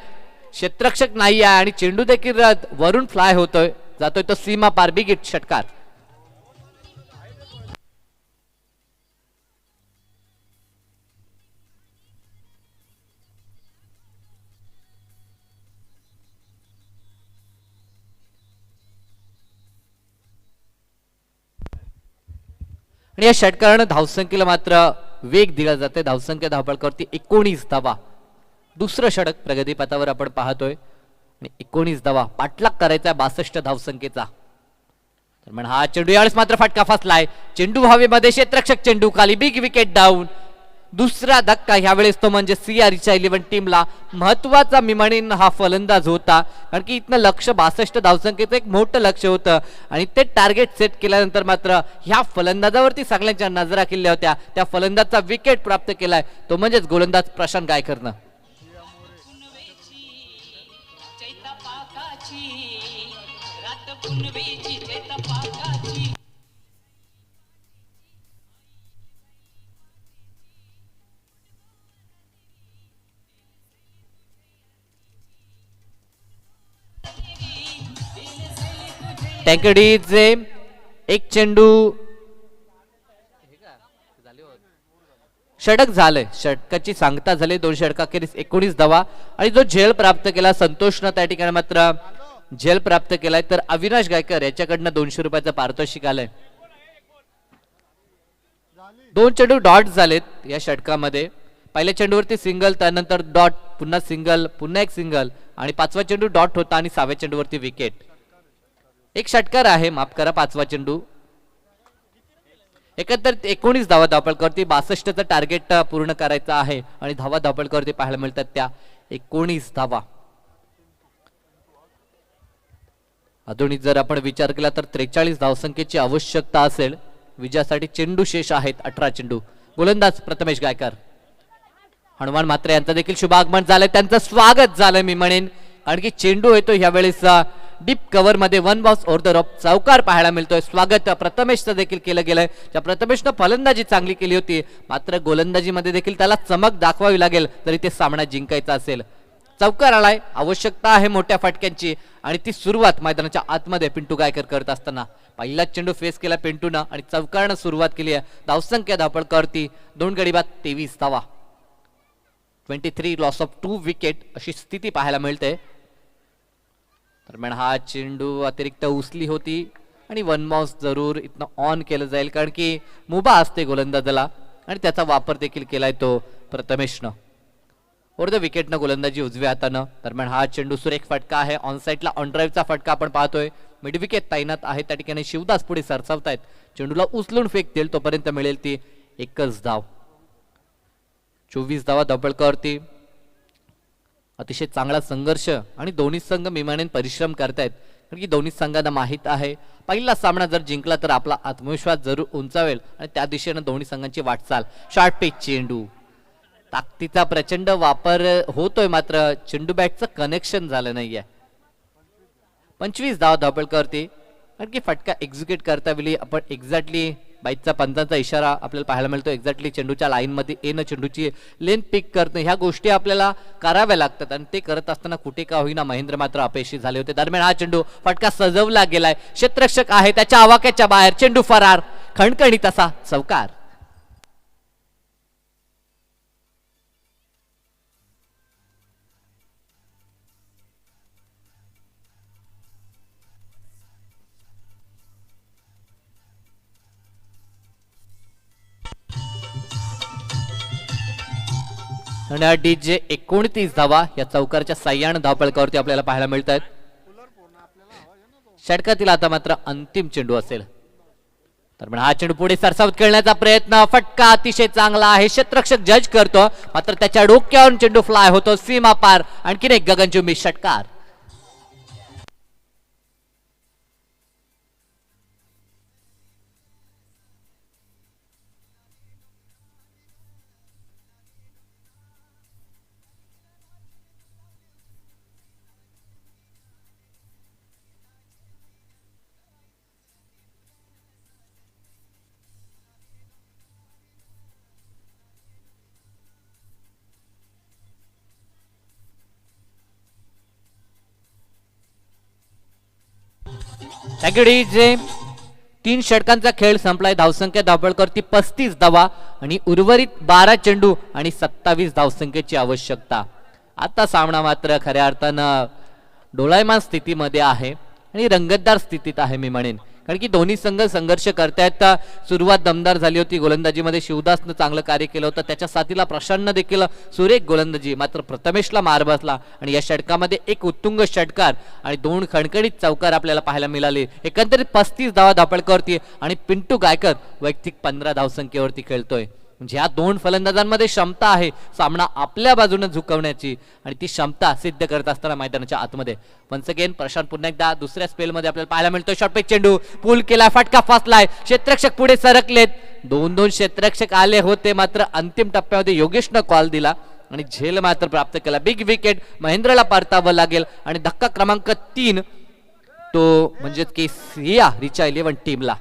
क्षेत्ररक्षक नाही आहे आणि चेंडू देखील वरून फ्लाय होतोय, जातोय तो सीमा पार. बिग हिट षटकार. आणि या षटकारानं धावसंख्येला मात्र वेग दिला जाते. धावसंख्या धावफलकावरती 19 धावा. दुसरं षटक प्रगतीपथावर आपण पाहतोय आणि 19 धावा पाठलाग करायचा 62 धावसंख्येचा. तर हा चेंडू यावेळेस मात्र फटका फसलाय. चेंडू हवेमध्ये, क्षेत्ररक्षक चेंडू खाली, बिग विकेट डाऊन. दुसरा धक्का ह्यावेळेस तो म्हणजे CR-च्या 11 टीमला. महत्वाचा मी म्हणेन हा फलंदाज होता, कारण की इथनं लक्ष 62 धावसंख्येचं एक मोठं लक्ष होतं आणि ते टार्गेट सेट केल्यानंतर मात्र ह्या फलंदाजावरती सगळ्यांच्या नजरा केल्या होत्या. त्या फलंदाजचा विकेट प्राप्त केलाय तो म्हणजेच गोलंदाज प्रशांत गायकरनं. टँकडीचे एक चेंडू षटक झालंय. षटकाची सांगता झाली. 2 षटकाखेरीज 19 धावा आणि जो झेल प्राप्त केला संतोषनं त्या ठिकाणी मात्र झेल प्राप्त केलाय. तर अविनाश गायकर याच्याकडनं 200 रुपयाचं पारितोषिक आलंय. 2 चेंडू डॉट झालेत या षटकामध्ये. पहिल्या चेंडूवरती सिंगल, त्यानंतर डॉट, पुन्हा सिंगल, पुन्हा एक सिंगल आणि 5वा चेंडू डॉट होता आणि 6व्या चेंडूवरती विकेट. एक षटकार आहे, माफ करा, 5वा चेंडू. एकंदर 19 धावा धावपळकरती. 62चं टार्गेट पूर्ण करायचं आहे आणि धावा धावपळकरती पाहायला मिळतात त्या 19 धावा. अजूनही जर आपण विचार केला तर 43 धावसंख्येची आवश्यकता असेल. विजयासाठी चेंडू शेष आहेत 18 चेंडू. गोलंदाज प्रथमेश गायकर. हनुमान म्हात्रे यांचं देखील शुभ आगमन झालंय, त्यांचं स्वागत झालं मी म्हणेन, कारण की चेंडू येतो ह्यावेळेस डीप कव्हर मध्ये 1 बॉक्स ओव्हर द रॉप चौकार पाहायला मिळतोय. स्वागत प्रथमेशचं देखील केलं गेलंय. त्या प्रथमेशनं फलंदाजी चांगली केली होती, मात्र गोलंदाजीमध्ये देखील त्याला चमक दाखवावी लागेल जरी ते सामना जिंकायचा असेल. चौकार आलाय, आवश्यकता आहे मोठ्या फटक्यांची आणि ती सुरुवात मैदानाच्या आतमध्ये पिंटू गायकर करत असताना पहिला चेंडू फेस केला पिंटूनं आणि चौकारनं सुरुवात केली आहे. धावसंख्या धावपळकरती 2 गडी बाद 23 धावा. 23 लॉस ऑफ 2 विकेट अशी स्थिती पाहायला मिळते. दरम्यान हा चेंडू अतिरिक्त उसली होती आणि 1 बॉक्स जरूर इथनं ऑन केलं जाईल, कारण की मुभा असते गोलंदाजाला आणि त्याचा वापर देखील केलाय तो प्रथमेशनं. ओव्हर द विकेटनं गोलंदाजी उजव्या हातानं. दरम्यान हा चेंडू सुरेख फटका आहे. ऑन साईडला ऑन ड्राईव्हचा फटका आपण पाहतोय. मिड विकेट तैनात आहे त्या ठिकाणी. शिवदास पुढे सरसावतायत. चेंडूला उचलून फेकतील तोपर्यंत मिळेल ती एकच धाव. 24 धावा धावपळकरती. अतिशय चांगला संघर्ष आणि दोन्ही संघ मी म्हणेन परिश्रम करतायत, कारण की दोन्ही संघांना माहित आहे पहिला सामना जर जिंकला तर आपला आत्मविश्वास जरूर उंचावेल आणि त्या दिशेनं दोन्ही संघांची वाटचाल. शॉर्ट पिच चेंडू, ताकदीचा प्रचंड वापर होतोय, मात्र चेंडू बॅटचं कनेक्शन झालं नाहीये. 25 धावा धावपळकरती. कारण की फटका एक्झिक्यूट करता वेळी आपण एक्झॅक्टली बाईकचा पंचांचा इशारा आपल्याला पाहायला मिळतो. एक्झॅक्टली चेंडूच्या लाईन मध्ये येणं, चेंडूची लेंथ पिक करणं, ह्या गोष्टी आपल्याला कराव्या लागतात आणि ते करत असताना कुठे का होईना महेंद्र मात्र अपयशी झाले होते. दरम्यान हा चेंडू फटका सजवला गेलाय. क्षेत्ररक्षक आहे त्याच्या आवाक्याच्या बाहेर. चेंडू फरार. खणखणीत असा चौकार. आणि डीजे 29 धावा या चौकारच्या साह्यानं धावपळकावरती आपल्याला पाहायला मिळत आहेत. षटकातील आता मात्र अंतिम चेंडू असेल. तर हा चेंडू पुढे सरसावत खेळण्याचा प्रयत्न. फटका अतिशय चांगला आहे. क्षेत्ररक्षक जज करतो, मात्र त्याच्या डोक्यावरून चेंडू फ्लाय होतो सीमा पार. आणखीन एक गगनचुंबी षटकार. जे 3 षटकांचा खेळ संपलाय. धावसंख्या धावपळकरती 35 धावा आणि उर्वरित 12 चेंडू आणि 27 धावसंख्येची आवश्यकता. आता सामना मात्र खऱ्या अर्थानं डोलायमान स्थितीमध्ये आहे आणि रंगतदार स्थितीत आहे मी म्हणेन, कारण की दोन्ही संघ संघर्ष करतायत. सुरुवात दमदार झाली होती गोलंदाजीमध्ये, शिवदासनं चांगलं कार्य केलं होतं, त्याच्या साथीला प्रशांतनं देखील सुरेख गोलंदाजी, मात्र प्रथमेशला मार बसला आणि या षटकामध्ये एक उत्तुंग षटकार आणि 2 खणखणीत चौकार आपल्याला पाहायला मिळाले. एकंदरीत 35 धावा धापळकावरती आणि पिंटू गायकर वैयक्तिक 15 धावसंख्येवरती खेळतोय. म्हणजे या 2 फलंदाजांमध्ये क्षमता आहे सामना आपल्या बाजूने झुकवण्याची आणि ती क्षमता सिद्ध करत असताना मैदानाच्या आतमध्ये वन्स अगेन प्रशांत पुन्हा एकदा दुसऱ्या स्पेलमध्ये आपल्याला पाहायला मिळतो. शॉर्टपिच चेंडू पूल केला, फटका फासलाय, क्षेत्ररक्षक पुढे सरकलेत, 2-2 क्षेत्ररक्षक आले होते, मात्र अंतिम टप्प्यामध्ये योगेशनं कॉल दिला आणि झेल मात्र प्राप्त केला. बिग विकेट महेंद्रला परतावं लागेल आणि धक्का क्रमांक 3 तो म्हणजे की सिया रिचा 11 टीमला.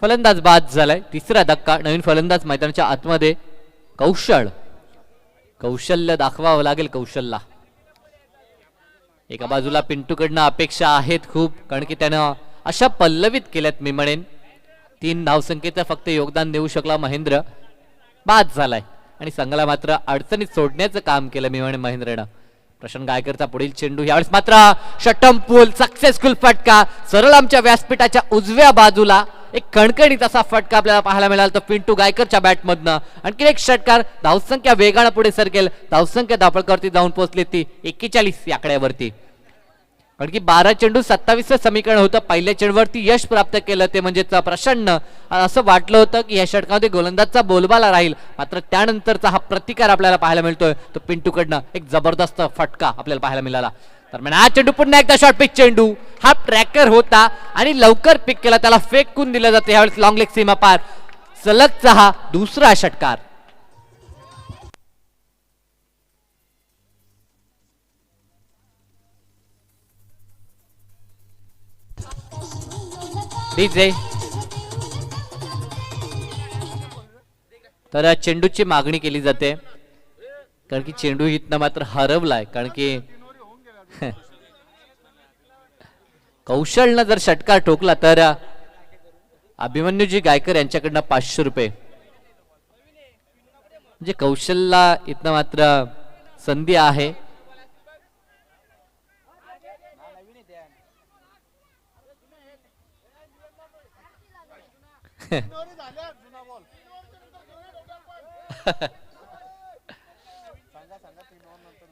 फलंदाज बाद झालाय, तिसरा धक्का. नवीन फलंदाज मैदानाच्या आतमध्ये कौशल्य दाखवावं लागेल कौशलला. एका बाजूला पिंटूकडनं अपेक्षा आहेत खूप, कारण की त्यानं अशा पल्लवित केल्यात मी म्हणेन. 3 धावसंख्येचं फक्त योगदान देऊ शकला महेंद्र, बाद झालाय आणि संघाला मात्र अडचणीत सोडण्याचं काम केलं मी म्हणेन महेंद्रनं. प्रशांत गायकरचा पुढील चेंडू, यावेळेस मात्र शटम पूल सक्सेसफुल फटका सरळ आमच्या व्यासपीठाच्या उजव्या बाजूला. एक कणकणीत असा फटका आपल्याला पाहायला मिळाला तर पिंटू गायकरच्या बॅटमधनं. आणखी एक षटकार, धावसंख्या वेगानं पुढे सरकेल, धावसंख्या धापळकावरती जाऊन पोहोचली ती 41 या आकड्यावरती. कारण की 12 चेंडू 27 समीकरण होतं. पहिल्या चेंडूवरती यश प्राप्त केलं ते म्हणजेच प्रशांतनं. असं वाटलं होतं की या षटकामध्ये गोलंदाजचा बोलबाला राहील, मात्र त्यानंतरचा हा प्रतिकार आपल्याला पाहायला मिळतोय तो पिंटूकडनं. एक जबरदस्त फटका आपल्याला पाहायला मिळाला. दरम्यान हा चेंडू पुन्हा एकदा शॉर्ट पिच चेंडू, हा ट्रॅकर होता आणि लवकर पिक केला, त्याला फेकून दिलं जाते. यावेळेस लॉंग लेग सीमा पार, सलगचा हा दुसरा षटकार. डीजे तर चेंडूची मागणी केली जाते, कारण की चेंडू इथनं मात्र हरवलाय. कारण की कौशलनं जर षटकार ठोकला तर अभिमन्यूजी गायकर यांच्याकडनं 500 रुपये. म्हणजे कौशलला इथनं मात्र संधी आहे.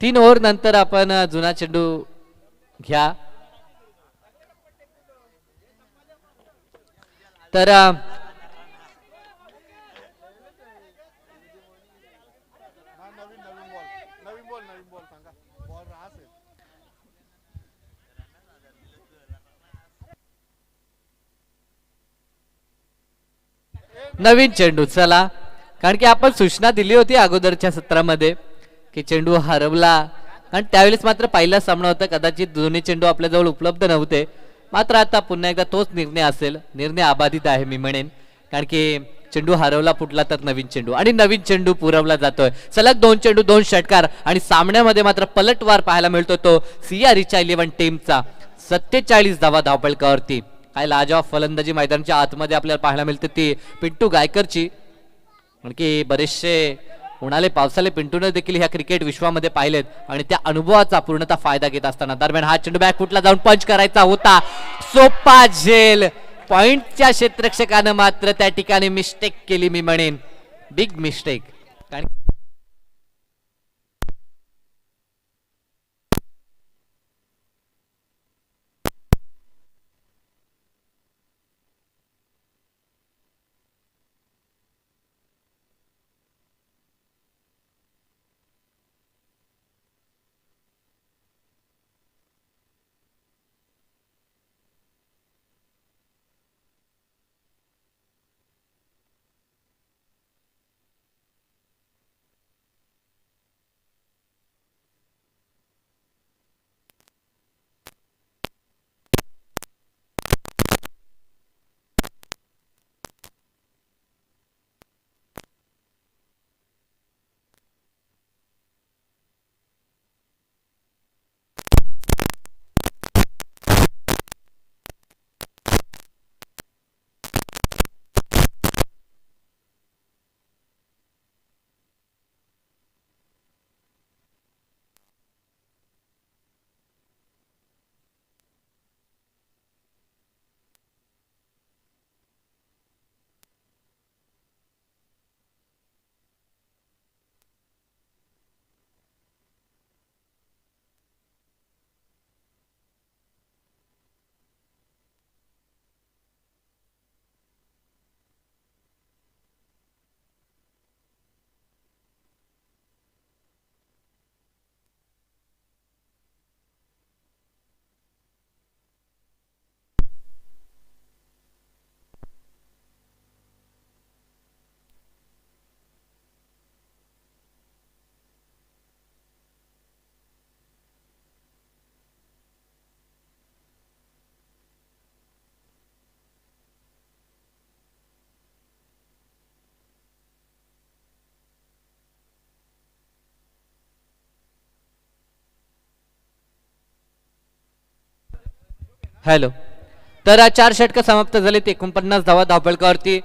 तीन ओव्हर नंतर आपण जुना चेंडू घ्या. तर नवीन चेंडू चला, कारण की आपण सूचना दिली होती अगोदरच्या सत्रामध्ये की चेंडू हरवला, कारण त्यावेळेस मात्र पहिला सामना होता, कदाचित दोन्ही चेंडू आपल्याजवळ उपलब्ध नव्हते. मात्र आता पुन्हा एकदा तोच निर्णय असेल, निर्णय अबाधित आहे मी म्हणेन, कारण की चेंडू हरवला फुटला तर नवीन चेंडू आणि नवीन चेंडू पुरवला जातोय. सलग 2 चेंडू 2 षटकार आणि सामन्यामध्ये मात्र पलटवार पाहायला मिळतो तो सिया रिचा 11 टीमचा. 47 धावा धावपळकावरती. काय लाजवाब फलंदाजी मैदानाच्या आतमध्ये आपल्याला पाहायला मिळते ती पिंटू गायकरची. की बरेचसे उन्हाळे पावसाळे पिंटूने देखील ह्या क्रिकेट विश्वामध्ये पाहिलेत आणि त्या अनुभवाचा पूर्णतः फायदा घेत असताना. दरम्यान हा चेंडू बॅक फुटला जाऊन पंच करायचा होता, सोपा झेल. पॉइंटच्या क्षेत्ररक्षकानं मात्र त्या ठिकाणी मिस्टेक केली मी म्हणेन, बिग मिस्टेक. हॅलो. तर 4 षटकं समाप्त झालीत. 49 धावा धावफलकावरती.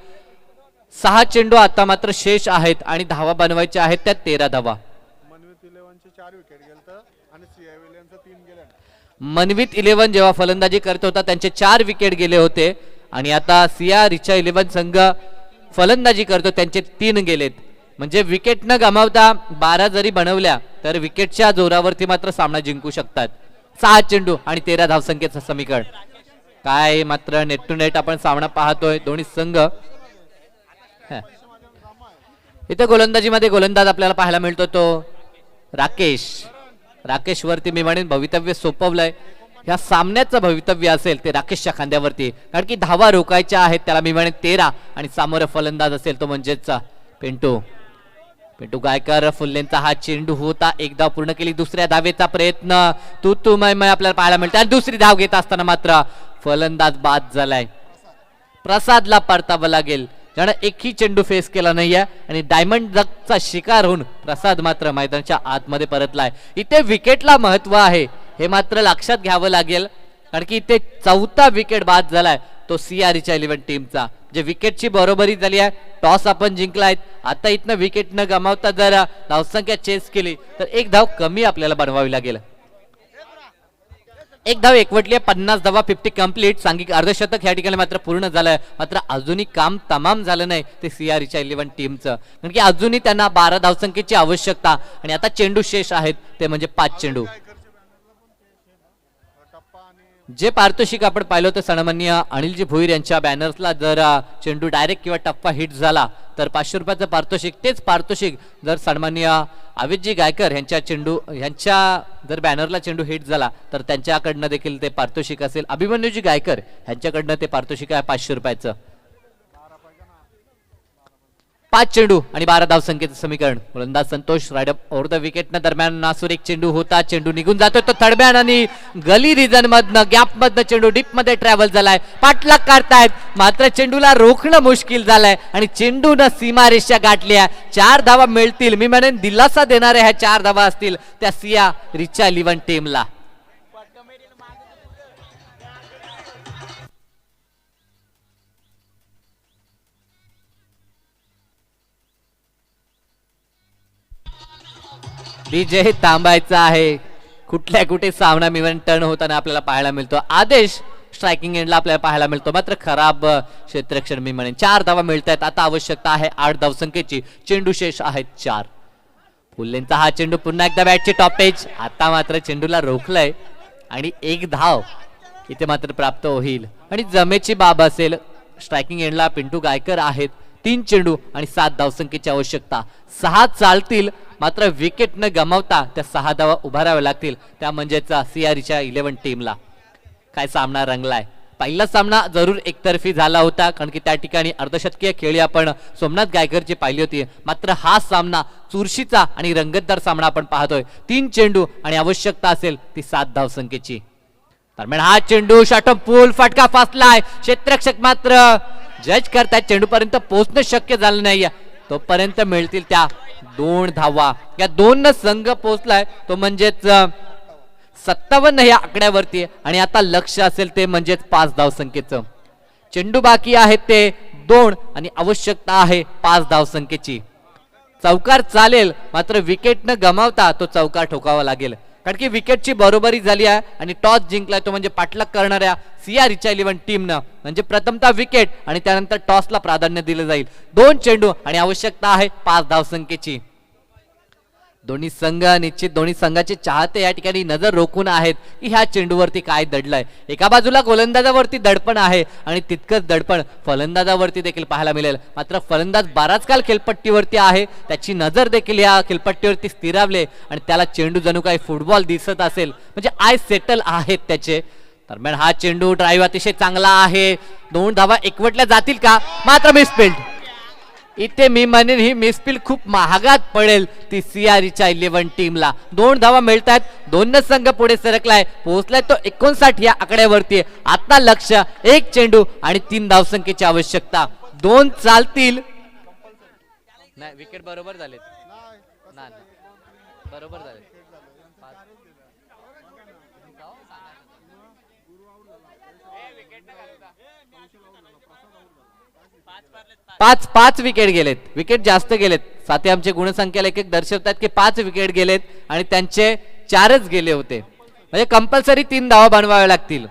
6 चेंडू आता मात्र शेष आहेत आणि धावा बनवायच्या आहेत त्या 13 धावा. मनवीत 11चे 4 विकेट गेलं आणि सीआय विलियमचं 3 गेलं. मनवीत 11 जेव्हा फलंदाजी करत होता त्यांचे 4 विकेट गेले होते आणि आता सिया रिचा 11 संघ फलंदाजी करतो त्यांचे 3 गेलेत. म्हणजे विकेट न गमावता 12 जरी बनवल्या तर विकेटच्या जोरावरती मात्र सामना जिंकू शकतात. 6 चेंडू आणि 13 धावसंख्येचं समीकरण. काय मात्र नेट टू नेट आपण सामना पाहतोय दोन्ही संघ. इथे गोलंदाजीमध्ये गोलंदाज आपल्याला पाहायला मिळतो तो राकेश वरती मी म्हणेन भवितव्य सोपवलंय. ह्या सामन्याचं भवितव्य असेल ते राकेशच्या खांद्यावरती, कारण की धावा रोखायच्या आहेत त्याला मी म्हणेन 13 आणि समोर फलंदाज असेल तो म्हणजेच पिंटू गायकर. फुल्लेंचा हा चेंडू होता, एक धाव पूर्ण केली. दुसऱ्या धावेचा प्रयत्न तू मय आपल्याला पाहायला मिळते आणि दुसरी धाव घेत असताना मात्र फलंदाज बाद झालाय. प्रसादला परतावं लागेल ज्यानं एकही चेंडू फेस केला नाहीये आणि डायमंड जगचा शिकार होऊन प्रसाद मात्र मैदानाच्या आतमध्ये परतलाय. इथे विकेटला महत्व आहे हे मात्र लक्षात घ्यावं लागेल, कारण की इथे 4था विकेट बाद झालाय तो सीआरच्या 11 टीमचा. जे विकेटची बरोबरी झाली आहे, टॉस आपण जिंकलाय. आता इथनं विकेट न गमावता जर धावसंख्या चेस केली तर एक धाव कमी आपल्याला बनवावी लागेल. एक धाव एकवटली आहे. 50 धावा 50 कंप्लीट. सांघिक अर्धशतक या ठिकाणी मात्र पूर्ण झालंय. मात्र अजूनही काम तमाम झालं नाही ते सीआरच्या 11 टीमचं, कारण की अजूनही त्यांना 12 धावसंख्येची आवश्यकता आणि आता चेंडू शेष आहेत ते म्हणजे 5 चेंडू. जे पारितोषिक आपण पाहिलं होतं सन्माननीय अनिलजी भोईर यांच्या बॅनर्सला जर चेंडू डायरेक्ट किंवा टप्पा हिट झाला तर 500 रुपयाचं पारितोषिक. तेच पारितोषिक जर सन्माननीय अवितजी गायकर यांच्या जर बॅनरला चेंडू हिट झाला तर त्यांच्याकडनं देखील ते पारितोषिक असेल. अभिमन्यूजी गायकर यांच्याकडनं ते पारितोषिक आहे 500 रुपयाचं. 5 चेंडू आणि 12 धावसंख्येचं समीकरण. गोलंदाज संतोष रायडअप ओव्हर द विकेट दरम्यान नासूर एक चेंडू होता, चेंडू निघून जातोय तो थडब्यान आणि गली रिजन मधनं गॅप मधनं चेंडू डीप मध्ये ट्रॅव्हल झालाय. पाठलाग काढतायत मात्र चेंडूला रोखणं मुश्किल झालंय आणि चेंडूनं सीमारेषा गाठल्या. 4 धावा मिळतील, मी म्हणेन दिलासा देणाऱ्या ह्या 4 धावा असतील त्या सिया रिचा 11 टीमला. विजय थांबायचा आहे. कुठे सामना मिवन टर्न होताना आपल्याला पाहायला मिळतो. आदेश स्ट्रायकिंग एंडला आपल्याला पाहायला मिळतो. मात्र खराब क्षेत्ररक्षण मी म्हणेन. 4 धावा मिळत आहेत. आता आवश्यकता आहे 8 धावसंख्येची. चेंडू शेष आहेत 4. फुल्लेंचा हा चेंडू पुन्हा एकदा बॅटचे टॉपेज. आता मात्र चेंडूला रोखलंय आणि 1 धाव इथे मात्र प्राप्त होईल आणि जमेची बाब असेल. स्ट्रायकिंग एंडला पिंटू गायकर आहेत. 3 चेंडू आणि 7 धावसंख्येची आवश्यकता. 6 चालतील मात्र विकेट न गमावता त्या 6 धावा उभाराव्या लागतील. त्या म्हणजेच सीआरच्या 11 टीमला. काय सामना रंगलाय. पहिला सामना जरूर एकतर्फी झाला होता, कारण की त्या ठिकाणी अर्धशतकीय खेळी आपण सोमनाथ गायकरची पाहिली होती. मात्र हा सामना चुरशीचा आणि रंगतदार सामना आपण पाहतोय. 3 चेंडू आणि आवश्यकता असेल ती 7 धावसंख्येची. दरम्यान हा चेंडू शॉटम पूल फटका फासलाय. क्षेत्ररक्षक मात्र जज करतायत. चेंडू पर्यंत पोहोचणं शक्य झालं नाही, तोपर्यंत मिळतील त्या 2 धावा. या 2 संघ पोहोचलाय तो म्हणजेच 57 या आकड्यावरती आणि आता लक्ष असेल ते म्हणजेच 5 धावसंख्येचं. चेंडू बाकी आहेत ते 2 आणि आवश्यकता आहे 5 धावसंख्येची. चौकार चालेल मात्र विकेट न गमावता तो चौकार ठोकावा लागेल, कारण की विकेटची बरोबरी झाली आहे आणि टॉस जिंकलाय तो म्हणजे पाठलाग करणाऱ्या सीआरच्या 11 टीमनं. म्हणजे प्रथमतः विकेट आणि त्यानंतर टॉसला प्राधान्य दिलं जाईल. 2 चेंडू आणि आवश्यकता आहे 5 धावसंख्येची. दोन्ही संघ निश्चित दोन्ही संघाचे चाहते या ठिकाणी नजर रोखून आहेत की ह्या चेंडूवरती काय दडलंय. एका बाजूला गोलंदाजावरती दडपण आहे आणि तितकंच दडपण फलंदाजावरती देखील पाहायला मिळेल. मात्र फलंदाज बराच काल खेळपट्टीवरती आहे, त्याची नजर देखील या खेळपट्टीवरती स्थिरावले आणि त्याला चेंडू जणू काही फुटबॉल दिसत असेल, म्हणजे आय सेटल आहेत त्याचे. दरम्यान हा चेंडू ड्राईव्ह अतिशय चांगला आहे. 2 धावा एकवटल्या जातील का. मात्र मिसफिल्ड. इथे मी म्हणेन ही मिसफिल्ड खूप महागात पडेल ती सीआरच्या 11 टीमला. 2 धावा मिळतात. 2 संघ पुढे सरकलाय, पोहोचलाय तो 59 या आकड्यावरती. आता लक्ष 1 चेंडू आणि 3 धावसंख्येची आवश्यकता. 2 चालतील. नाही विकेट बरोबर झालेत. बरोबर झाले. पाच विकेट गेलेत, विकेट जास्त गेलेत. साथे आमचे गुणसंख्या लेखक दर्शवतात की 5 विकेट गेलेत आणि त्यांचे 4च गेले होते. म्हणजे कंपल्सरी 3 धावा बनवाव्या लागतील.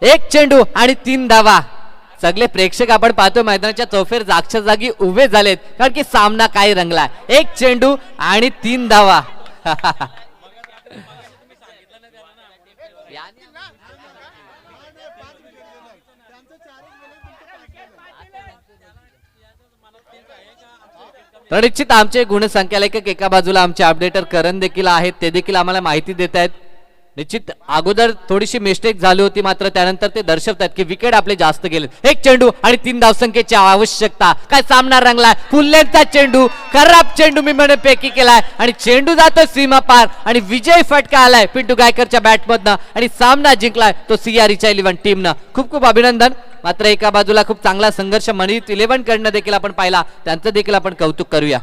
1 चेंडू आणि 3 धावा. सगळे प्रेक्षक आपण पाहतो मैदानाच्या चौफेर जागच्या जागी उभे झालेत कारण की सामना काय रंगला. 1 चेंडू आणि 3 धावा. तर निश्चित आमचे गुणसंख्या लेखक एका बाजूला आमचे अपडेटर करण देखील आहेत, ते देखील आम्हाला माहिती देत आहेत. निश्चित अगोदर थोडीशी मिस्टेक झाली होती, मात्र त्यानंतर ते दर्शवतात की विकेट आपले जास्त गेले. 1 चेंडू आणि 3 धावसंख्येची आवश्यकता. काय सामना रंगलाय. फुल्लेचा चेंडू, खराब चेंडू मी म्हणे पैकी केलाय आणि चेंडू जातो सीमा पार आणि विजय फटका आलाय पिंटू गायकरच्या बॅटमधनं आणि सामना जिंकलाय तो CREच्या 11 टीमनं. खूप खूप अभिनंदन. मात्र एका बाजूला खूप चांगला संघर्ष मनीत 11 कडनं देखील आपण पाहिला, त्यांचं देखील आपण कौतुक करूया.